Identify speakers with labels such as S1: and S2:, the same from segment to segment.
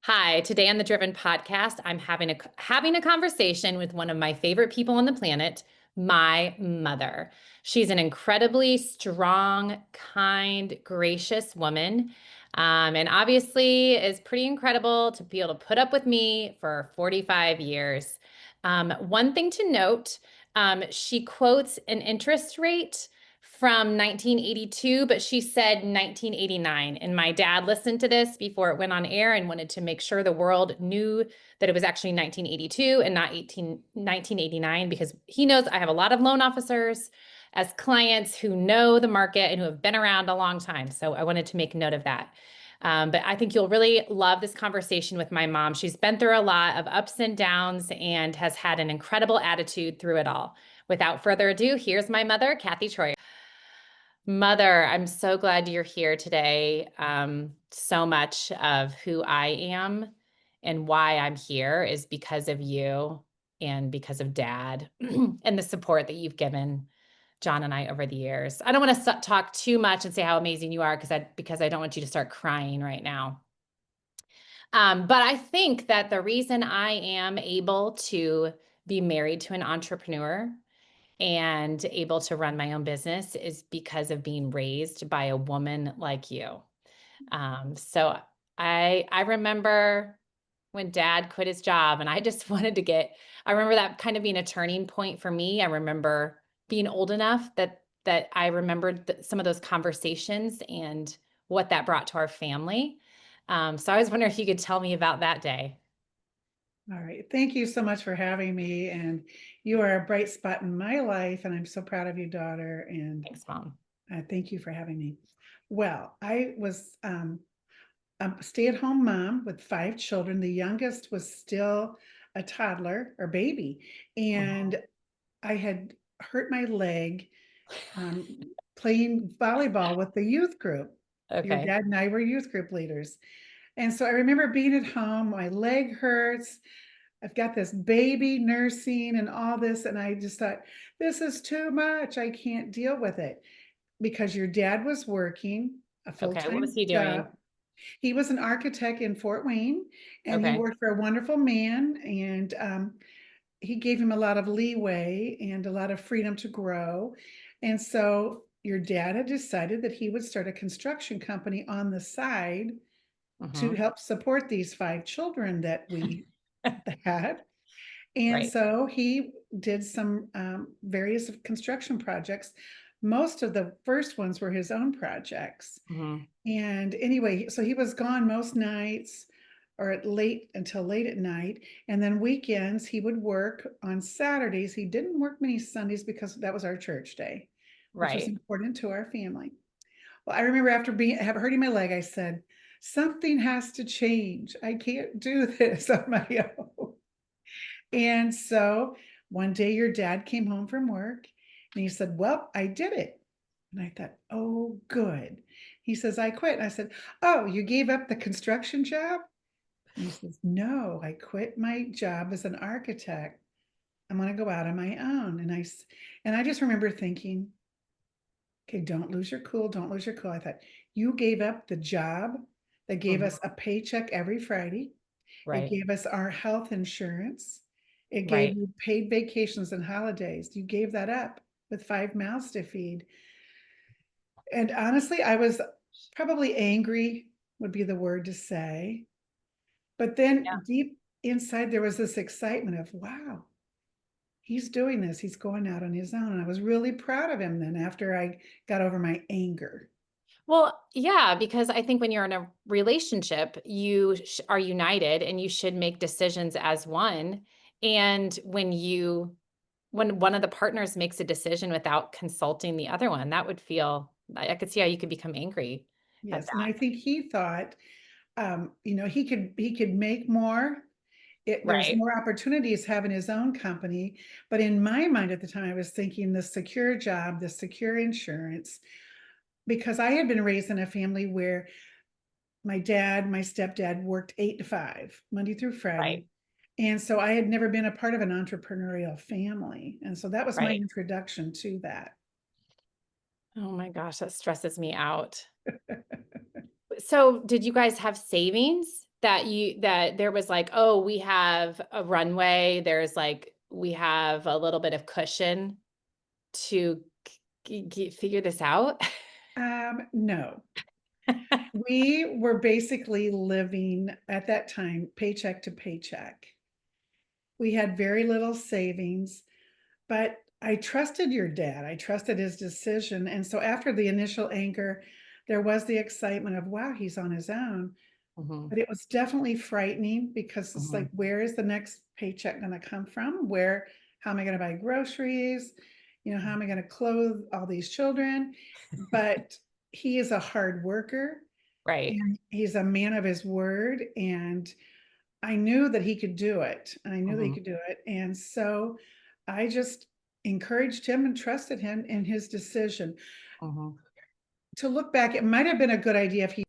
S1: Hi, today on the Driven podcast, I'm having a conversation with one of my favorite people on the planet, my mother. She's an incredibly strong, kind, gracious woman, and obviously is pretty incredible to be able to put up with me for 45 years. One thing to note, she quotes an interest rate from 1982, but she said 1989. And my dad listened to this before it went on air and wanted to make sure the world knew that it was actually 1982 and not 1989, because he knows I have a lot of loan officers as clients who know the market and who have been around a long time. So I wanted to make note of that. But I think you'll really love this conversation with my mom. She's been through a lot of ups and downs and has had an incredible attitude through it all. Without further ado, here's my mother, Kathy Troy. Mother, I'm so glad you're here today. So much of who I am and why I'm here is because of you and because of Dad and the support that you've given John and I over the years. I don't want to talk too much and say how amazing you are because I don't want you to start crying right now. But I think that the reason I am able to be married to an entrepreneur and able to run my own business is because of being raised by a woman like you. So I remember when Dad quit his job and I just wanted to I remember that kind of being a turning point for me. I remember being old enough that I remembered some of those conversations and what that brought to our family. So I was wondering if you could tell me about that day.
S2: All right. Thank you so much for having me. And you are a bright spot in my life. And I'm so proud of you, daughter. And
S1: Thanks, Mom.
S2: thank you for having me. Well, I was a stay-at-home mom with 5 children. The youngest was still a toddler or baby.
S1: Mhm.
S2: And I had hurt my leg um, playing volleyball with the youth group. Your
S1: Okay.
S2: dad and I were youth group leaders. And so I remember being at home, my leg hurts. I've got this baby nursing and all this. And I just thought, this is too much. I can't deal with it because your dad was working a full
S1: Okay. What was
S2: time
S1: he
S2: job.
S1: doing?
S2: He was an architect in Fort Wayne and he
S1: Okay.
S2: worked for a wonderful man. And he gave him a lot of leeway and a lot of freedom to grow. And so your dad had decided that he would start a construction company on the side to
S1: Mhm.
S2: help support these 5 children that we had. And
S1: Right.
S2: so he did some various construction projects. Most of the first ones were his own projects.
S1: Mhm.
S2: And anyway, so he was gone most nights or at late until late at night. And then weekends he would work. On Saturdays, he didn't work many Sundays because that was our church day, which was
S1: Right.
S2: important to our family. Well, I remember after hurting my leg, I said, something has to change. I can't do this on my own. And so one day your dad came home from work and he said, well, I did it. And I thought, oh, good. He says, I quit. And I said, oh, you gave up the construction job? And he says, no, I quit my job as an architect. I'm going to go out on my own. And I just remember thinking, okay, don't lose your cool. Don't lose your cool. I thought, you gave up the job that gave
S1: Mhm.
S2: us a paycheck every Friday. It
S1: Right.
S2: gave us our health insurance. It gave
S1: Right.
S2: you paid vacations and holidays. You gave that up with 5 mouths to feed. And honestly, I was probably angry, would be the word to say. But
S1: Yeah.
S2: then deep inside, there was this excitement of, wow, he's doing this. He's going out on his own. And I was really proud of him then after I got over my anger.
S1: Well, yeah, because I think when you're in a relationship, you are united and you should make decisions as one. And when one of the partners makes a decision without consulting the other one, that would feel, I could see how you could become angry at
S2: Yes. And
S1: that.
S2: I think he thought, he could make more. There's
S1: Right.
S2: more opportunities having his own company. But in my mind at the time, I was thinking the secure job, the secure insurance, because I had been raised in a family where my dad, my stepdad worked 8 to 5, Monday through
S1: Right.
S2: Friday. And so I had never been a part of an entrepreneurial family. And so that was my
S1: Right.
S2: introduction to that.
S1: Oh my gosh, that stresses me out. So, did you guys have savings that there was like, oh, we have a runway, there's like, we have a little bit of cushion to figure this out?
S2: No. We were basically living at that time paycheck to paycheck. We had very little savings, but I trusted your dad. I trusted his decision. And so after the initial anger, there was the excitement of, wow, he's on his own.
S1: Mhm,
S2: But it was definitely frightening because it's like,
S1: mhm.
S2: where is the next paycheck going to come from? How am I going to buy groceries? How am I going to clothe all these children? But he is a hard worker
S1: Right.
S2: and he's a man of his word. And I knew that he could do it. I knew that he
S1: Mhm,
S2: could do it. And so I just encouraged him and trusted him in his decision.
S1: mhm.
S2: To look back, it might have been a good idea if he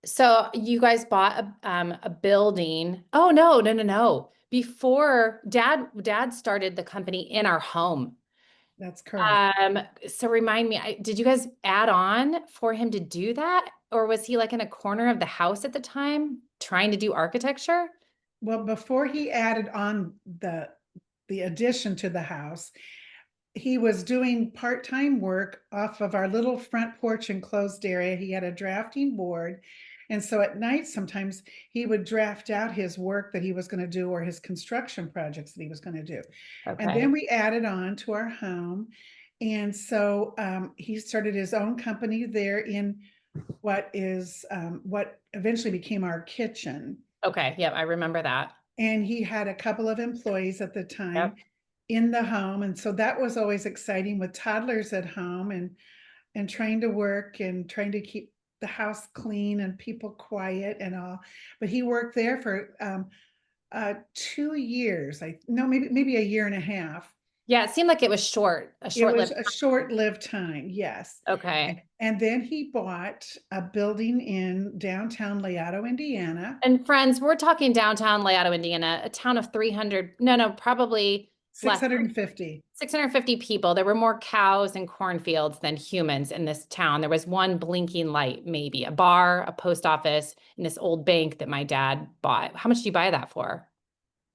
S1: So you guys bought a building. Oh, no, no, no, no. Before dad started the company in our home.
S2: that's correct.
S1: So remind me, did you guys add on for him to do that? Or was he like in a corner of the house at the time trying to do architecture?
S2: Well, before he added on the addition to the house, he was doing part-time work off of our little front porch enclosed area. He had a drafting board. And so at night, sometimes he would draft out his work that he was going to do or his construction projects that he was going to do. And then
S1: Okay.
S2: we added on to our home. And so he started his own company there in what eventually became our kitchen.
S1: Okay. Yep. I remember that.
S2: And he had a couple of employees at the time
S1: Yep.
S2: in the home. And so that was always exciting with toddlers at home and trying to work and trying to keep the house clean and people quiet and all. But he worked there for 2 years. I no, maybe a year and a half.
S1: Yeah. It seemed like it was a
S2: It
S1: short
S2: was
S1: lived.
S2: a short-lived time, yes.
S1: Okay.
S2: And then he bought a building in downtown Leato, Indiana,
S1: And friends, we're talking downtown Laredo, Indiana, a town of 300, no, no, probably less,
S2: 650.
S1: 650 people. There were more cows and cornfields than humans in this town. There was one blinking light, maybe a bar, a post office, and this old bank that my dad bought. How much did you buy that for?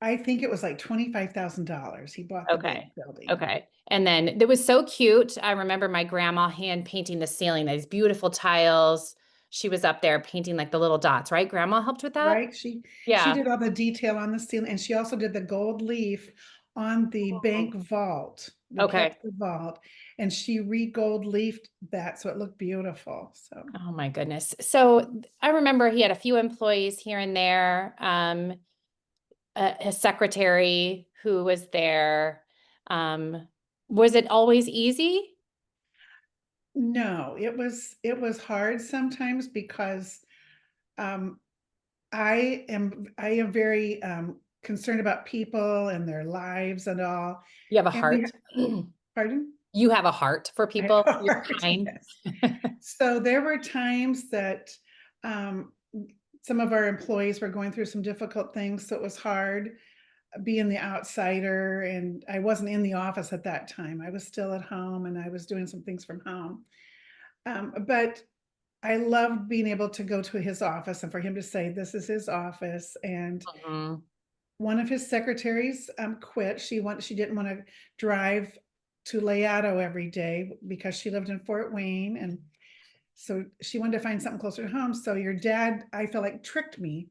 S2: I think it was like $25,000. He bought the big
S1: Okay.
S2: building.
S1: Okay. And then it was so cute. I remember my grandma hand painting the ceiling, these beautiful tiles. She was up there painting like the little dots, right? Grandma helped with that?
S2: Right? She
S1: Yeah.
S2: did all the detail on the ceiling, and she also did the gold leaf on the bank vault. We kept
S1: Okay.
S2: the vault, and she re-gold leafed that, so it looked beautiful. So
S1: Oh my goodness. So I remember he had a few employees here and there. His secretary who was there. Um, was it always easy?
S2: no, it was hard sometimes because um, I am very concerned about people and their lives and all.
S1: You have a
S2: And we,
S1: heart.
S2: pardon?
S1: You have a heart for
S2: I have
S1: people.
S2: a
S1: You're
S2: heart,
S1: kind.
S2: yes. So there were times that um, some of our employees were going through some difficult things, so it was hard being the outsider. And I wasn't in the office at that time. I was still at home and I was doing some things from home. But I loved being able to go to his office and for him to say, "This is his office." And
S1: Mhm,
S2: one of his secretaries quit. She didn't want to drive to Leato every day because she lived in Fort Wayne, and so she wanted to find something closer to home. So your dad, I feel like, tricked me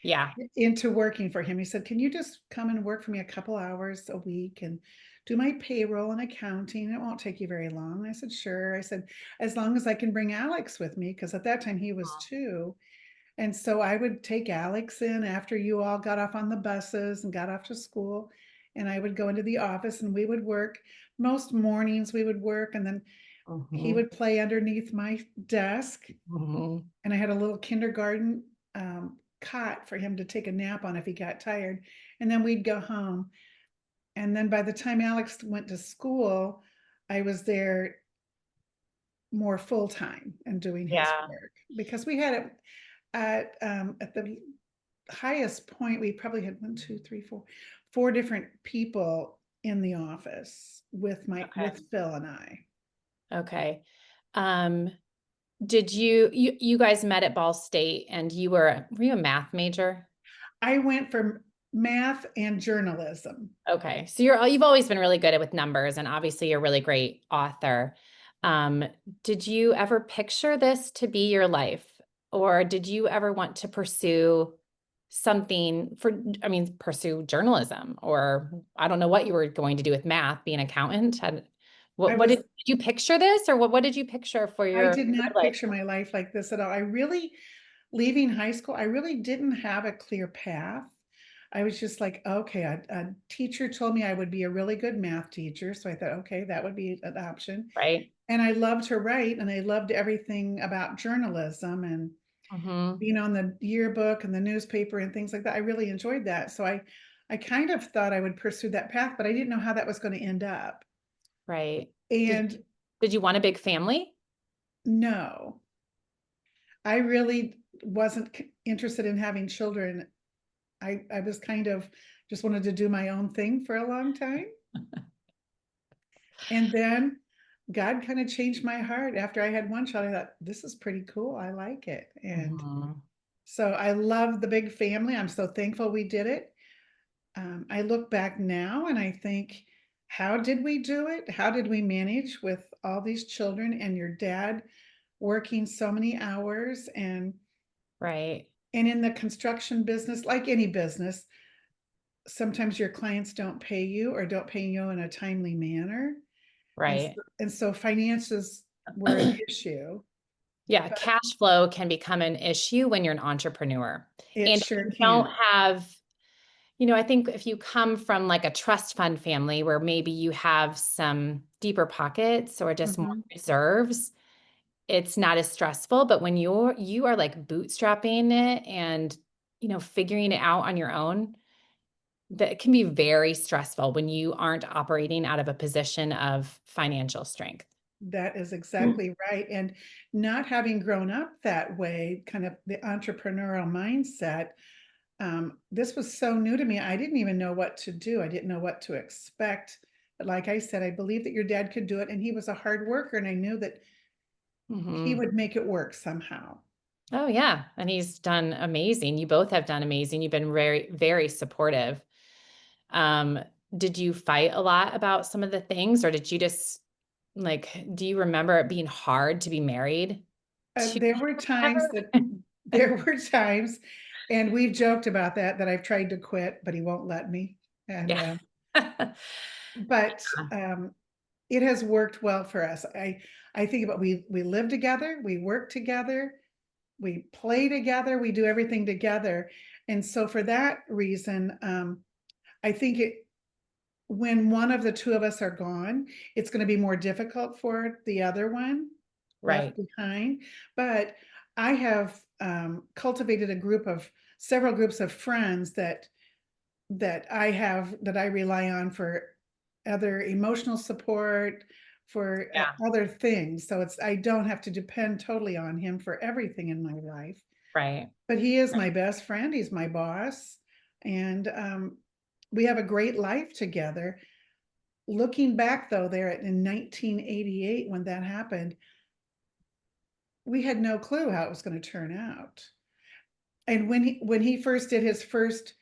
S1: yeah.
S2: into working for him. He said, "Can you just come and work for me a couple hours a week and do my payroll and accounting? It won't take you very long." I said, "Sure." I said, "As long as I can bring Alex with me," because at that time he was 2. And so I would take Alex in after you all got off on the buses and got off to school. And I would go into the office and we would work. Most mornings we would work, and then he
S1: Mhm,
S2: would play underneath my desk.
S1: mhm.
S2: And I had a little kindergarten cot for him to take a nap on if he got tired. And then we'd go home. And then by the time Alex went to school, I was there more full time and doing his
S1: Yeah.
S2: work because we had it at the highest point, we probably had one, two, three, four different people in the office with
S1: Okay.
S2: with Phil and I.
S1: Okay. Um, Did you guys met at Ball State and were you a math major?
S2: I went for math and journalism.
S1: Okay. So you've always been really good with numbers and obviously you're a really great author. Um, did you ever picture this to be your life? Or did you ever want to pursue something pursue journalism? Or I don't know what you were going to do with math, be an accountant?
S2: I
S1: What
S2: was
S1: did you picture this or what did you picture for
S2: I
S1: your
S2: did not
S1: life?
S2: picture my life like this at all. I really leaving high school, I really didn't have a clear path. I was just like, okay, a teacher told me I would be a really good math teacher. So I thought, okay, that would be an option.
S1: Right?
S2: And I loved to write and I loved everything about journalism and
S1: Mm-hmm.
S2: being on the yearbook and the newspaper and things like that. I really enjoyed that. So I kind of thought I would pursue that path, but I didn't know how that was going to end up.
S1: Right. Did
S2: And
S1: did you want a big family?
S2: no, I really wasn't interested in having children. I was kind of just wanted to do my own thing for a long time. And then God kind of changed my heart after I had one child. I thought, this is pretty cool. I like it. And
S1: Mhm.
S2: so I love the big family. I'm so thankful we did it. I look back now and I think, how did we do it? How did we manage with all these children and your dad working so many hours
S1: Right.
S2: and in the construction business, like any business, sometimes your clients don't pay you or don't pay you in a timely manner.
S1: Right.
S2: And so finances were an issue,
S1: Yeah,
S2: but
S1: cash flow can become an issue when you're an entrepreneur.
S2: it
S1: And if
S2: sure
S1: you don't
S2: can.
S1: have, I think if you come from like a trust fund family where maybe you have some deeper pockets or just more
S2: Mhm.
S1: reserves, it's not as stressful. But when you are like bootstrapping it and figuring it out on your own, that can be very stressful when you aren't operating out of a position of financial strength.
S2: That is exactly right. And not having grown up that way, kind of the entrepreneurial mindset, this was so new to me. I didn't even know what to do. I didn't know what to expect. But like I said, I believe that your dad could do it, and he was a hard worker, and I knew that he
S1: Mhm.
S2: would make it work somehow.
S1: Oh, yeah, and he's done amazing. You both have done amazing. You've been very, very supportive. Um, did you fight a lot about some of the things, or did you just do you remember it being hard to be married to
S2: There were
S1: ever?
S2: times that there were times, and we've joked about that, that I've tried to quit, but he won't let me. And
S1: Yeah.
S2: but it has worked well for us. I think about we live together, we work together, we play together, we do everything together, and so for that reason, I think it when one of the two of us are gone, it's going to be more difficult for the other one left
S1: Right.
S2: behind. But I have cultivated a group of several groups of friends that I rely on for other emotional support, for
S1: Yeah.
S2: other things. So it's I don't have to depend totally on him for everything in my life.
S1: Right.
S2: But he is my best friend. He's my boss, and we have a great life together. Looking back though, there in 1988 when that happened, we had no clue how it was going to turn out. And when he first did his first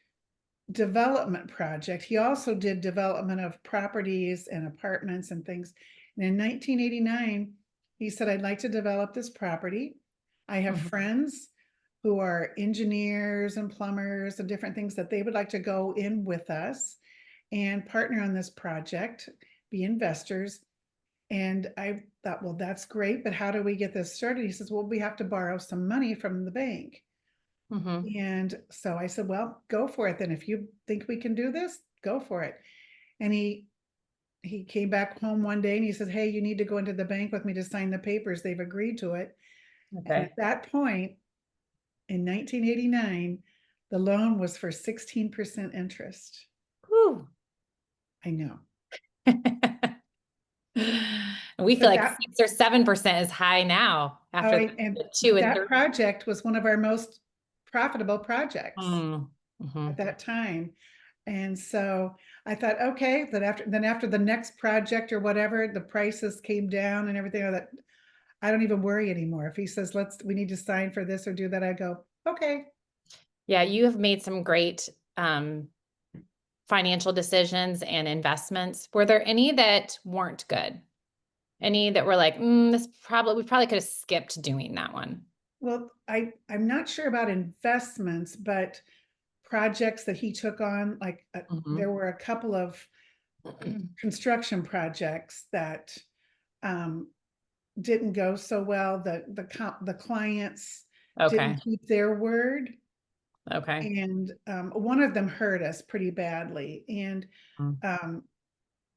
S2: development project, he also did development of properties and apartments and things. And in 1989, he said, I'd like to develop this property. I have
S1: Mhm.
S2: friends who are engineers and plumbers and different things that they would like to go in with us and partner on this project, be investors. And I thought, well, that's great, but how do we get this started? He says, well, we have to borrow some money from the bank.
S1: Mhm.
S2: And so I said, well, go for it then. If you think we can do this, go for it. And he came back home one day and he said, hey, you need to go into the bank with me to sign the papers. They've agreed to it. And at
S1: Okay.
S2: that point in 1989, the loan was for 16% interest.
S1: Whew.
S2: I know.
S1: We feel
S2: But
S1: like
S2: that
S1: 6 or 7% is high now
S2: oh,
S1: after
S2: and
S1: the two
S2: but
S1: and
S2: that
S1: three.
S2: project was one of our most profitable projects
S1: Mm.
S2: at
S1: Mhm.
S2: that time. And so I thought, okay, that after the next project or whatever, the prices came down and everything. I thought, I don't even worry anymore. If he says, we need to sign for this or do that, I go, okay.
S1: Yeah, you have made some great financial decisions and investments. Were there any that weren't good? Any that were like, we probably could have skipped doing that one.
S2: Well, I'm not sure about investments, but projects that he took on, like there were a couple of construction projects that um, didn't go so well. The clients
S1: Okay.
S2: didn't keep their word,
S1: Okay.
S2: and one of them hurt us pretty badly. And um,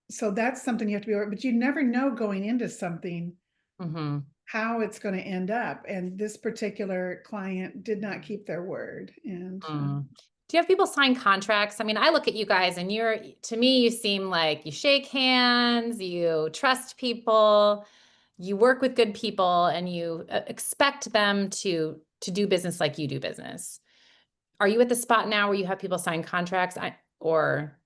S2: so that's something you have to be aware. But you never know going into something
S1: Mm-hmm.
S2: how it's going to end up. And this particular client did not keep their word. And
S1: Do you have people sign contracts? I mean, I look at you guys and to me, you seem like you shake hands, you trust people, you work with good people, and you expect them to do business like you do business. Are you at the spot now where you have people sign contracts, or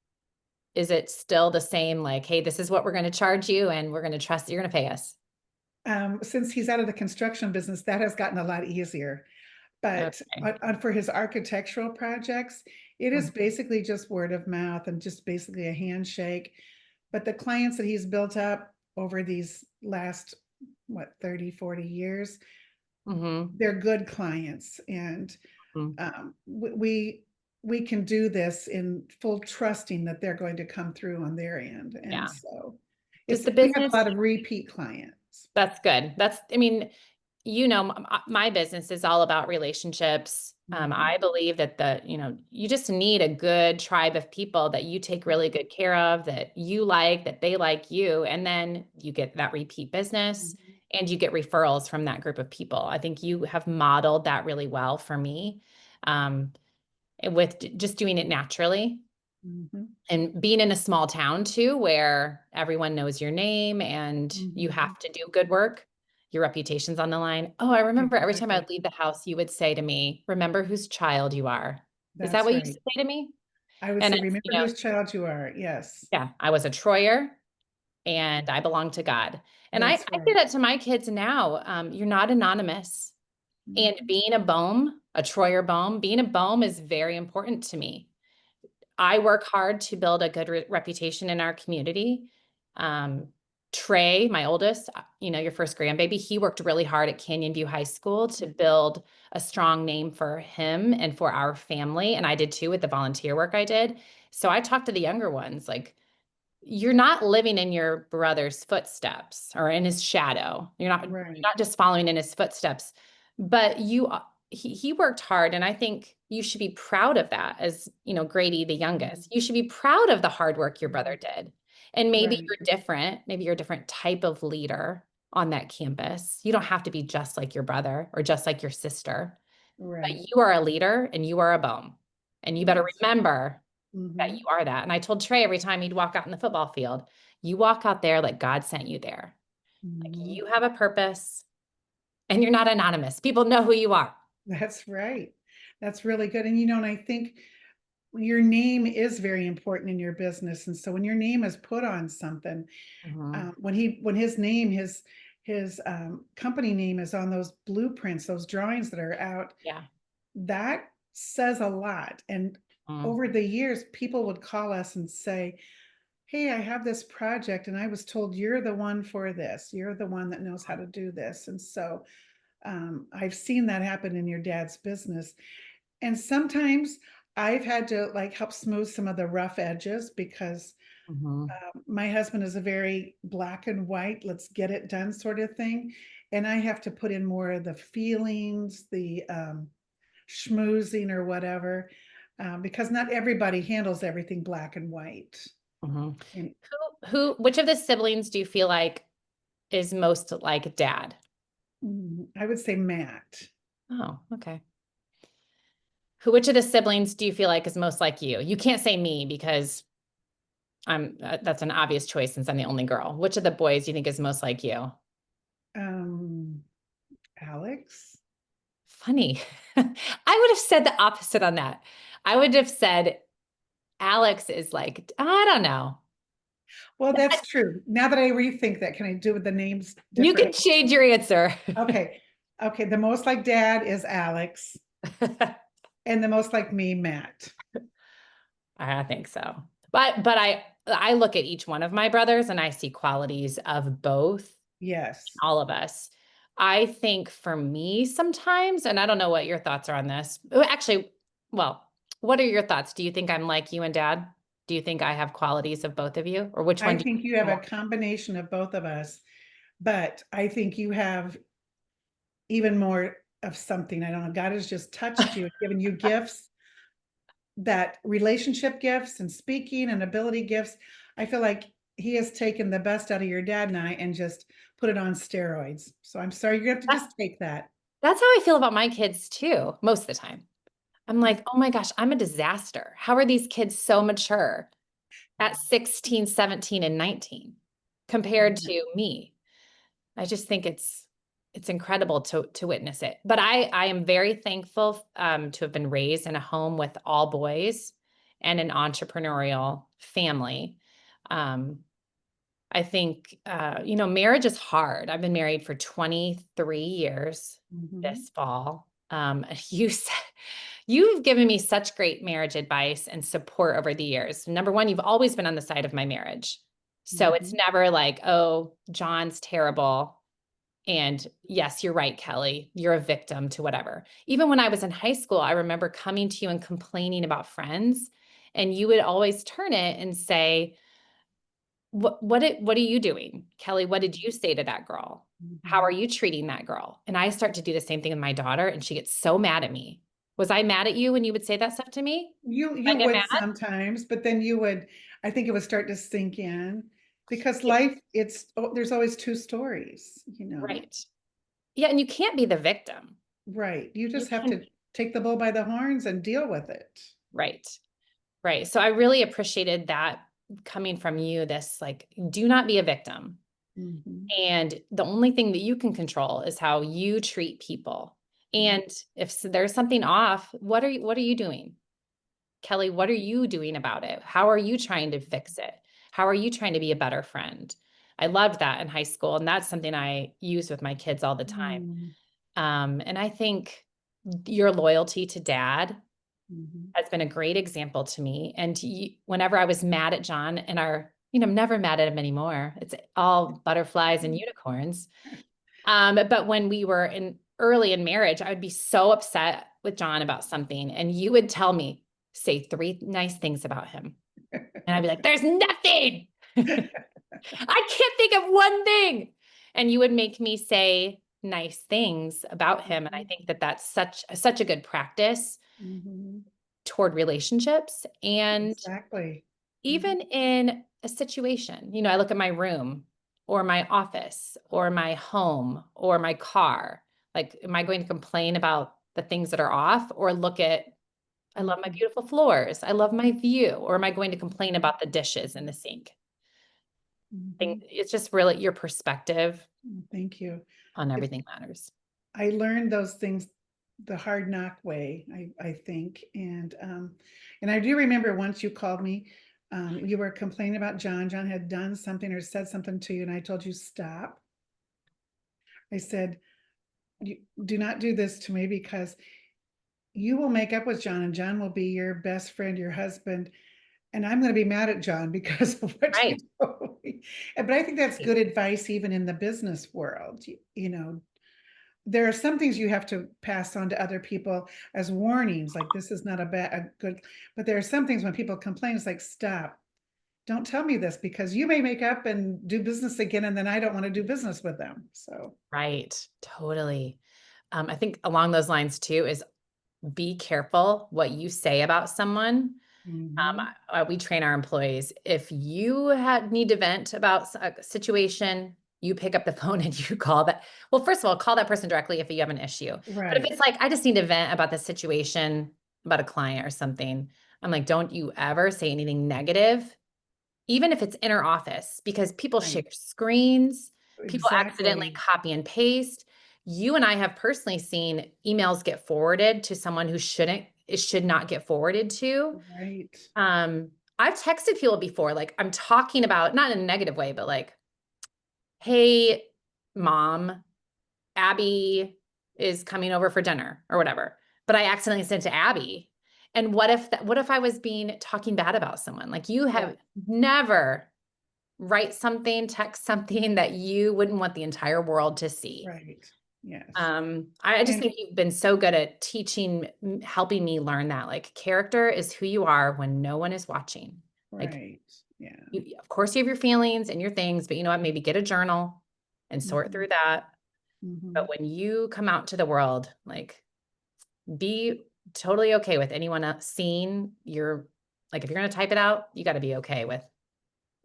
S1: is it still the same? Like, hey, this is what we're going to charge you, and we're going to trust that you're going to pay us.
S2: since he's out of the construction business, that has gotten a lot easier. But
S1: Okay.
S2: for his architectural projects, it is
S1: Mhm.
S2: basically just word of mouth and just basically a handshake. But the clients that he's built up over these last, what, 30, 40 years,
S1: Mhm.
S2: they're good clients. And
S1: Mhm.
S2: we can do this in full trusting that they're going to come through on their end. And
S1: Yeah.
S2: so
S1: Does the
S2: we have a
S1: business
S2: lot of repeat clients.
S1: That's good. I mean, my business is all about relationships.
S2: Mhm,
S1: I believe that you just need a good tribe of people that you take really good care of, that you like, that they like you, and then you get that repeat business
S2: mhm,
S1: and you get referrals from that group of people. I think you have modeled that really well for me, um, with just doing it naturally.
S2: mhm,
S1: And being in a small town too, where everyone knows your name and you
S2: mhm.
S1: have to do good work, your reputation's on the line. Oh, I remember every time I
S2: Exactly.
S1: would leave the house, you would say to me, remember whose child you are. Is that
S2: That's
S1: what you used
S2: right.
S1: to say to me?
S2: I would
S1: And
S2: say,
S1: it's,
S2: remember whose child you are. Yes,
S1: yeah, I was a Troyer and I belong to God. And
S2: that's
S1: I say
S2: right.
S1: that to my kids now. You're not anonymous. And
S2: Mhm,
S1: being a Troyer Bohm, being a Bohm is very important to me. I work hard to build a good reputation in our community. Um, Trey, my oldest, your first grandbaby, he worked really hard at Canyon View High School to build a strong name for him and for our family. And I did too with the volunteer work I did. So I talked to the younger ones like, you're not living in your brother's footsteps or in his shadow. You're
S2: right.
S1: not just following in his footsteps, but he worked hard. And I think you should be proud of that as, Grady, the
S2: Mhm,
S1: youngest. You should be proud of the hard work your
S2: mhm.
S1: brother did. And maybe
S2: Right.
S1: you're different. Maybe you're a different type of leader on that campus. You don't have to be just like your brother or just like your sister, but
S2: Right.
S1: you are a leader and you are a bone. And you better
S2: That's
S1: remember that
S2: mhm,
S1: you are that. And I told Trey every time he'd walk out in the football field, you walk out there like God sent you there. Like
S2: mhm.
S1: you have a purpose and you're not anonymous. People know who you are.
S2: That's right. That's really good. And I think your name is very important in your business. And so when your name is put on something,
S1: Mhm.
S2: when his name, his company name is on those blueprints, those drawings that are out,
S1: Yeah.
S2: that says a lot. And
S1: Mhm.
S2: over the years, people would call us and say, hey, I have this project, and I was told you're the one for this. You're the one that knows how to do this. And so I've seen that happen in your dad's business. And sometimes I've had to like help smooth some of the rough edges because
S1: Mhm.
S2: my husband is a very black and white, let's get it done sort of thing. And I have to put in more of the feelings, the schmoozing or whatever, because not everybody handles everything black and white.
S1: Mhm.
S2: And
S1: Which of the siblings do you feel like is most like dad?
S2: I would say Matt.
S1: Oh, okay. Which of the siblings do you feel like is most like you? You can't say me because that's an obvious choice since I'm the only girl. Which of the boys do you think is most like you?
S2: Um, Alex.
S1: Funny. I would have said the opposite on that. I would have said Alex is like, I don't know.
S2: Well, that's true. Now that I rethink that, can I do with the names
S1: You can
S2: different?
S1: change your answer.
S2: Okay. Okay. The most like dad is Alex, and the most like me, Matt.
S1: I think so. But I look at each one of my brothers and I see qualities of both,
S2: Yes.
S1: all of us. I think for me sometimes, and I don't know what your thoughts are on this. Actually, well, what are your thoughts? Do you think I'm like you and dad? Do you think I have qualities of both of you? Or which
S2: I
S1: one do you
S2: think you
S1: think
S2: have a
S1: more?
S2: combination of both of us, but I think you have even more of something. I don't know. God has just touched you, given you gifts, that relationship gifts and speaking and ability gifts. I feel like he has taken the best out of your dad and I and just put it on steroids. So I'm sorry, you're gonna have to
S1: That-
S2: just take that.
S1: That's how I feel about my kids too, most of the time. I'm like, oh my gosh, I'm a disaster. How are these kids so mature at 16, 17, and 19 compared
S2: Yeah.
S1: to me? I just think it's incredible to witness it. But I am very thankful to have been raised in a home with all boys and an entrepreneurial family. Um, I think marriage is hard. I've been married for 23 years
S2: Mhm.
S1: this fall. You've given me such great marriage advice and support over the years. Number one, you've always been on the side of my marriage. So it's
S2: Mhm.
S1: never like, oh, John's terrible. And yes, you're right, Kelly. You're a victim to whatever. Even when I was in high school, I remember coming to you and complaining about friends, and you would always turn it and say, what are you doing? Kelly, what did you say to that girl? How are
S2: Mhm.
S1: you treating that girl? And I start to do the same thing with my daughter, and she gets so mad at me. Was I mad at you when you would say that stuff to me?
S2: You
S1: I get
S2: would
S1: mad?
S2: sometimes, but then you would, I think it would start to sink in because
S1: Yeah,
S2: life, there's always two stories, you know.
S1: right. Yeah, and you can't be the victim.
S2: Right. You
S1: You
S2: just have
S1: can,
S2: to take the bull by the horns and deal with it.
S1: right. Right. So I really appreciated that coming from you, this like, do not be a victim.
S2: Mhm.
S1: And the only thing that you can control is how you treat people.
S2: Mhm.
S1: And if there's something off, what are you doing? Kelly, what are you doing about it? How are you trying to fix it? How are you trying to be a better friend? I loved that in high school. And that's something I use with my kids all the time.
S2: Mm.
S1: And I think your loyalty to dad
S2: Mhm.
S1: has been a great example to me. And whenever I was mad at John and I'm never mad at him anymore. It's all butterflies and unicorns. But when we were early in marriage, I would be so upset with John about something. And you would tell me, say three nice things about him. And I'd be like, there's nothing. I can't think of one thing. And you would make me say nice things about him. And I
S2: Mhm.
S1: think that that's such a good practice
S2: Mhm.
S1: toward relationships. And
S2: Exactly. Mhm.
S1: even in a situation, I look at my room or my office or my home or my car. Like, am I going to complain about the things that are off or look at, I love my
S2: Mhm.
S1: beautiful floors. I love my view. Or am I going to complain
S2: Mhm.
S1: about the dishes in the sink?
S2: Mhm.
S1: It's just really your perspective
S2: Thank you.
S1: on
S2: It's
S1: everything matters.
S2: I learned those things the hard knock way, I think. And I do remember once you called me, you were complaining about John. John had done something or said something to you, and I told you, stop. I said, you do not do this to me because you will make up with John, and John will be your best friend, your husband. And I'm going to be mad at John because of what you
S1: Right.
S2: told me. But I think that's good advice, even in the business world. There are some things you have to pass on to other people as warnings, like this is not a good, but there are some things when people complain, it's like, stop, don't tell me this because you may make up and do business again, and then I don't want to do business with them. So,
S1: Right. Totally. I think along those lines too is be careful what you say about someone.
S2: mhm.
S1: We train our employees. If you need to vent about a situation, you pick up the phone and you call that. Well, first of all, call that person directly if you have an issue. But if
S2: Right,
S1: it's like, I just need to vent about the situation, about a client or something, I'm like, don't you ever say anything negative, even if it's inner office, because people share
S2: right,
S1: screens, people accidentally
S2: exactly,
S1: copy and paste. You and I have personally seen emails get forwarded to someone who it should not get forwarded to.
S2: right.
S1: Um, I've texted people before, like, I'm talking about not in a negative way, but like, "Hey, mom, Abby is coming over for dinner," or whatever, but I accidentally sent to Abby. And what if I was talking bad about someone? Like, you
S2: Yeah,
S1: have never write something, text something that you wouldn't want the entire world to see.
S2: right. Yes.
S1: I just
S2: And
S1: think you've been so good at helping me learn that, like, character is who you are when no one is watching. Like,
S2: right. Yeah.
S1: of course, you have your feelings and your things, but you know what? Maybe get a journal and sort
S2: Mhm,
S1: through that. But
S2: mhm.
S1: when you come out to the world, like, be totally okay with anyone else seeing your, like, if you're gonna type it out, you gotta be okay with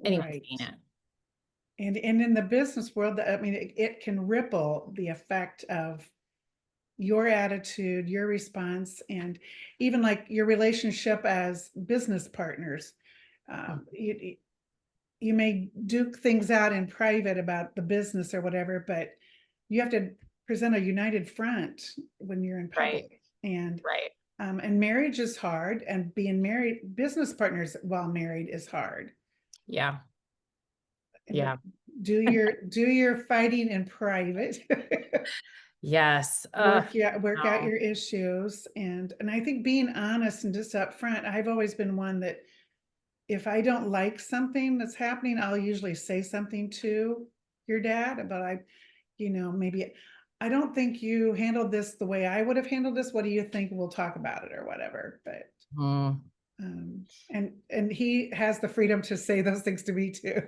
S1: anyone
S2: Right.
S1: seeing it.
S2: And in the business world, I mean, it can ripple the effect of your attitude, your response, and even like your relationship as business partners.
S1: Mm,
S2: You may duke things out in private about the business or whatever, but you have to present a united front when you're in
S1: right,
S2: public.
S1: right.
S2: And marriage is hard, and being married, business partners while married is hard.
S1: Yeah,
S2: But
S1: yeah.
S2: do your fighting in private.
S1: Yes.
S2: Work out
S1: No.
S2: your issues, and I think being honest and just upfront. I've always been one that if I don't like something that's happening, I'll usually say something to your dad, but maybe I don't think you handled this the way I would have handled this. What do you think? We'll talk about it or whatever. But
S1: Mm,
S2: and he has the freedom to say those things to me too.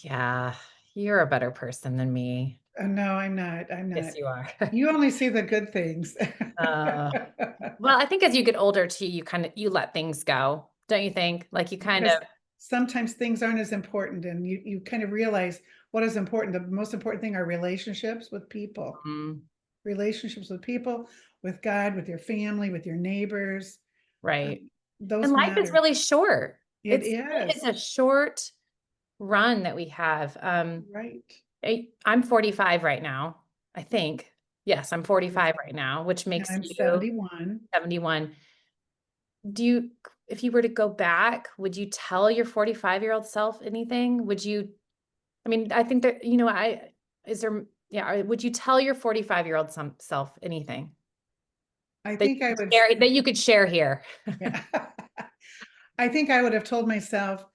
S1: yeah, you're a better person than me.
S2: No, I'm not. I'm not.
S1: Yes, you are.
S2: You only see the good things.
S1: Uh, well, I think as you get older too, you let things go, don't you think? Like, you kind
S2: Because
S1: of
S2: sometimes things aren't as important, and you kind of realize what is important. The most important thing are relationships with people.
S1: mm,
S2: Relationships with people, with God, with your family, with your neighbors.
S1: right.
S2: Um,
S1: And
S2: those
S1: life is
S2: matter.
S1: really short.
S2: It
S1: It's
S2: is.
S1: a short run that we have.
S2: Right.
S1: I'm 45 right now, I think. Yes, I'm 45 right now, which
S2: And
S1: makes
S2: I'm
S1: you
S2: 71.
S1: 71. Do you If you were to go back, would you tell your 45-year-old self anything? I mean, I think that, is there, yeah, would you tell your 45-year-old self anything
S2: I
S1: that
S2: think I would,
S1: you could share here?
S2: yeah. I think I would have told myself,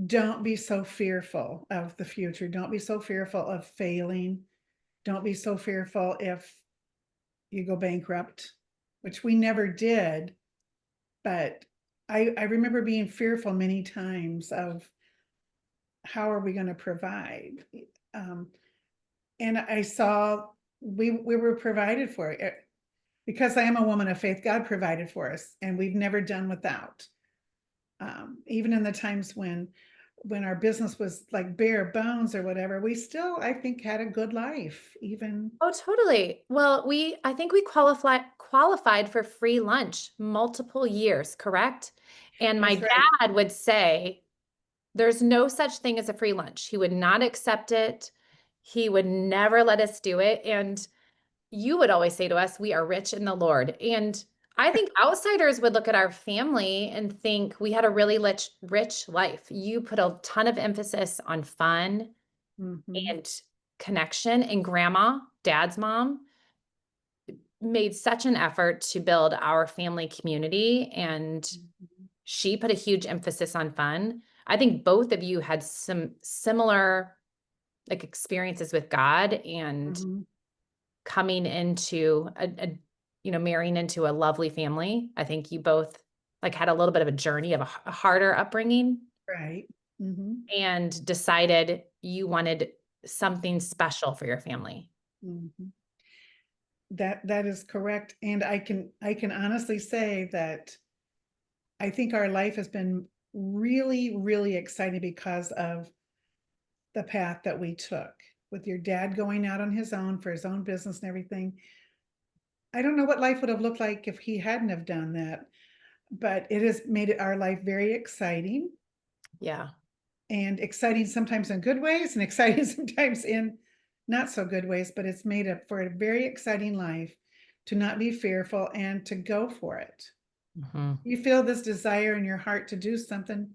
S2: don't be so fearful of the future. Don't be so fearful of failing. Don't be so fearful if you go bankrupt, which we never did. But I remember being fearful many times of how are we going to provide? Um, and I saw we were provided for it because I am a woman of faith. God provided for us, and we've never done without. Even in the times when our business was like bare bones or whatever, we still, I think, had a good life. Even
S1: Oh, totally. Well, I think we qualified for free lunch multiple years, correct? And my
S2: that's right.
S1: dad would say, there's no such thing as a free lunch. He would not accept it. He would never let us do it. And you would always say to us, we are rich in the Lord. And I think outsiders would look at our family and think we had a really rich life. You put a ton of emphasis on fun
S2: Mhm,
S1: and connection, and grandma, dad's mom, made such an effort to build our family community, and
S2: mhm,
S1: she put a huge emphasis on fun. I think both of you had some similar, like, experiences with God, and
S2: mhm.
S1: coming into marrying into a lovely family. I think you both, like, had a little bit of a journey of a harder upbringing,
S2: Right. Mhm,
S1: and decided you wanted something special for your family.
S2: mhm. That is correct, and I can honestly say that I think our life has been really, really exciting because of the path that we took with your dad going out on his own for his own business and everything. I don't know what life would have looked like if he hadn't have done that, but it has made our life very exciting,
S1: Yeah.
S2: and exciting sometimes in good ways and exciting sometimes in not so good ways, but it's made up for a very exciting life to not be fearful and to go for it.
S1: Mhm.
S2: You feel this desire in your heart to do something,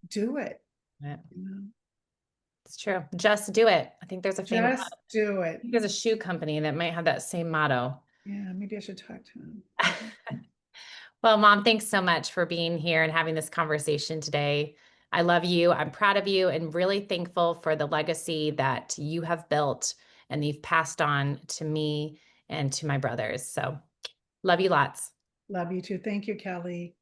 S2: do it.
S1: Yeah,
S2: You know?
S1: it's true. Just do it. I think there's a famous
S2: Just do
S1: I
S2: it.
S1: think there's a shoe company that might have that same motto.
S2: Yeah, maybe I should talk to him.
S1: Well, Mom, thanks so much for being here and having this conversation today. I love you. I'm proud of you and really thankful for the legacy that you have built and you've passed on to me and to my brothers. So, love you lots.
S2: Love you too. Thank you, Kelly.